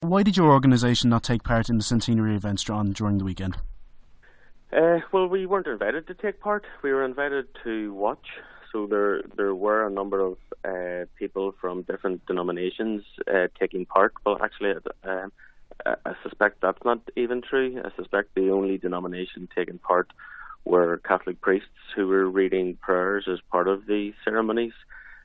why did your organisation not take part in the centenary events during the weekend? Well, we weren't invited to take part. We were invited to watch. So there were a number of people from different denominations taking part. Well, actually, I suspect that's not even true. I suspect the only denomination taking part were Catholic priests who were reading prayers as part of the ceremonies.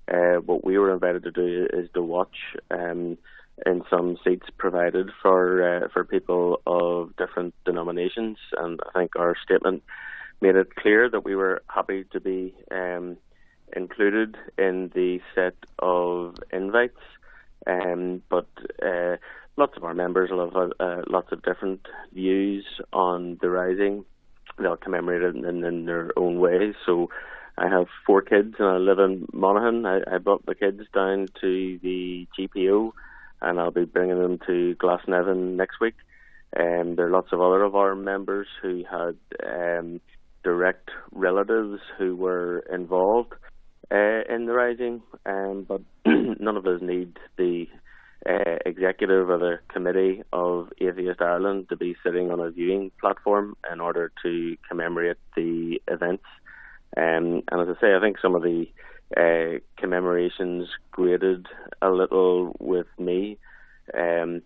What we were invited to do is to watch in some seats provided for people of different denominations, and I think our statement made it clear that we were happy to be included in the set of invites, but lots of our members will have lots of different views on the Rising. They'll commemorate it in their own way. So I have 4 kids and I live in Monaghan. I brought the kids down to the GPO and I'll be bringing them to Glasnevin next week. There are lots of other of our members who had direct relatives who were involved in the Rising, but none of us need the executive or the committee of Atheist Ireland to be sitting on a viewing platform in order to commemorate the events. And as I say, I think some of the commemorations grated a little with me, and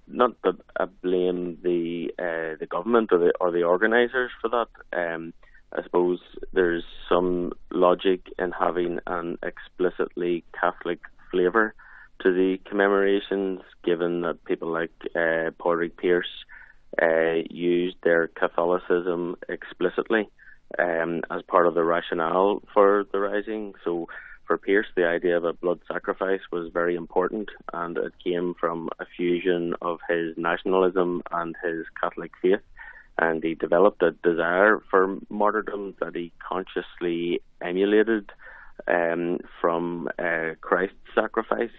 not that I blame the government or the organisers for that. I suppose there's some logic in having an explicitly Catholic flavour to the commemorations, given that people like Padraig Pearse used their Catholicism explicitly as part of the rationale for the Rising. So for Pearse, the idea of a blood sacrifice was very important, and it came from a fusion of his nationalism and his Catholic faith. And he developed a desire for martyrdom that he consciously emulated from Christ's sacrifice,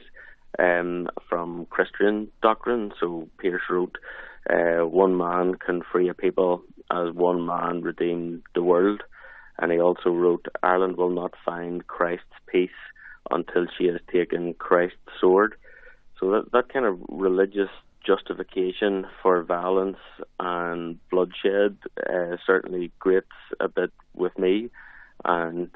from Christian doctrine. So Pearse wrote, one man can free a people as one man redeemed the world. And he also wrote, Ireland will not find Christ's peace until she has taken Christ's sword. So that kind of religious justification for violence and bloodshed certainly grates a bit with me, and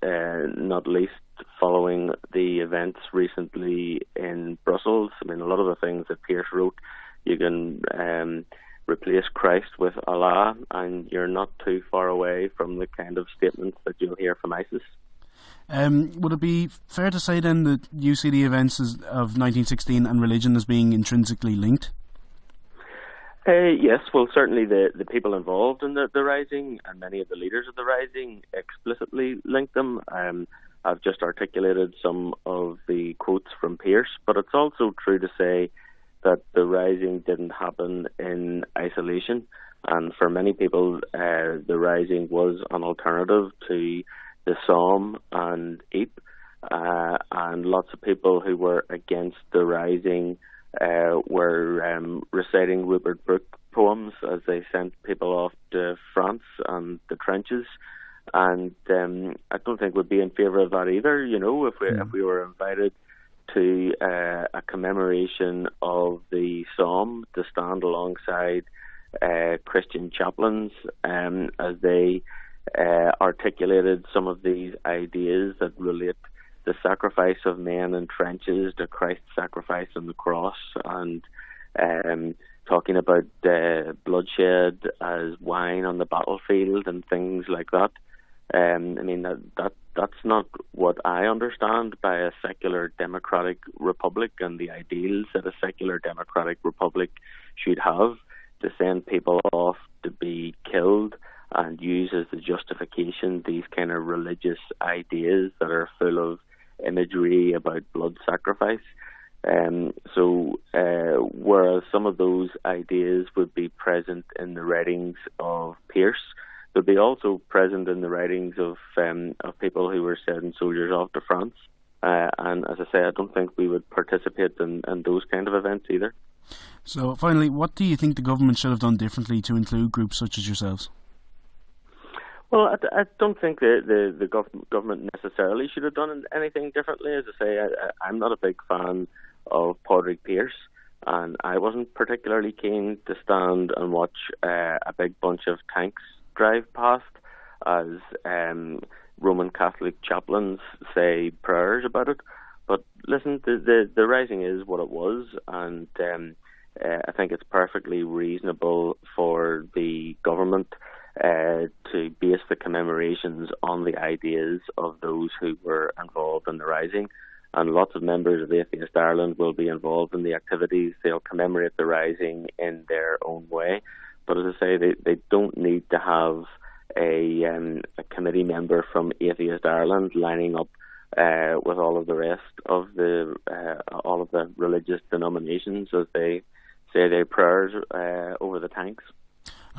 not least following the events recently in Brussels. I mean, a lot of the things that Pearse wrote, you can replace Christ with Allah, and you're not too far away from the kind of statements that you'll hear from ISIS. Would it be fair to say then that you see the events of 1916 and religion as being intrinsically linked? Yes, well, certainly the people involved in the Rising and many of the leaders of the Rising explicitly linked them. I've just articulated some of the quotes from Pearse, but it's also true to say that the Rising didn't happen in isolation, and for many people the Rising was an alternative to the Psalm and Eep, and lots of people who were against the Rising were reciting Rupert Brooke poems as they sent people off to France and the trenches. And I don't think we'd be in favour of that either. You know, if we were invited to a commemoration of the Psalm to stand alongside Christian chaplains as they articulated some of these ideas that relate the sacrifice of men in trenches to Christ's sacrifice on the cross, and talking about bloodshed as wine on the battlefield and things like that. I mean, that's not what I understand by a secular democratic republic and the ideals that a secular democratic republic should have, to send people off to be killed and use as the justification these kind of religious ideas that are full of imagery about blood sacrifice. So whereas some of those ideas would be present in the writings of Pearse, they'd be also present in the writings of people who were sending soldiers off to France. And as I say, I don't think we would participate in those kind of events either. So finally, what do you think the government should have done differently to include groups such as yourselves? Well, I don't think the government necessarily should have done anything differently. As I say, I'm not a big fan of Padraig Pearse, and I wasn't particularly keen to stand and watch a big bunch of tanks drive past as Roman Catholic chaplains say prayers about it. But listen, the rising is what it was, and I think it's perfectly reasonable for the government to base the commemorations on the ideas of those who were involved in the rising. And lots of members of Atheist Ireland will be involved in the activities. They'll commemorate the rising in their own way. But as I say, they don't need to have a committee member from Atheist Ireland lining up with all of the rest of all of the religious denominations as they say their prayers over the tanks.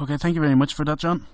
Okay, thank you very much for that, John.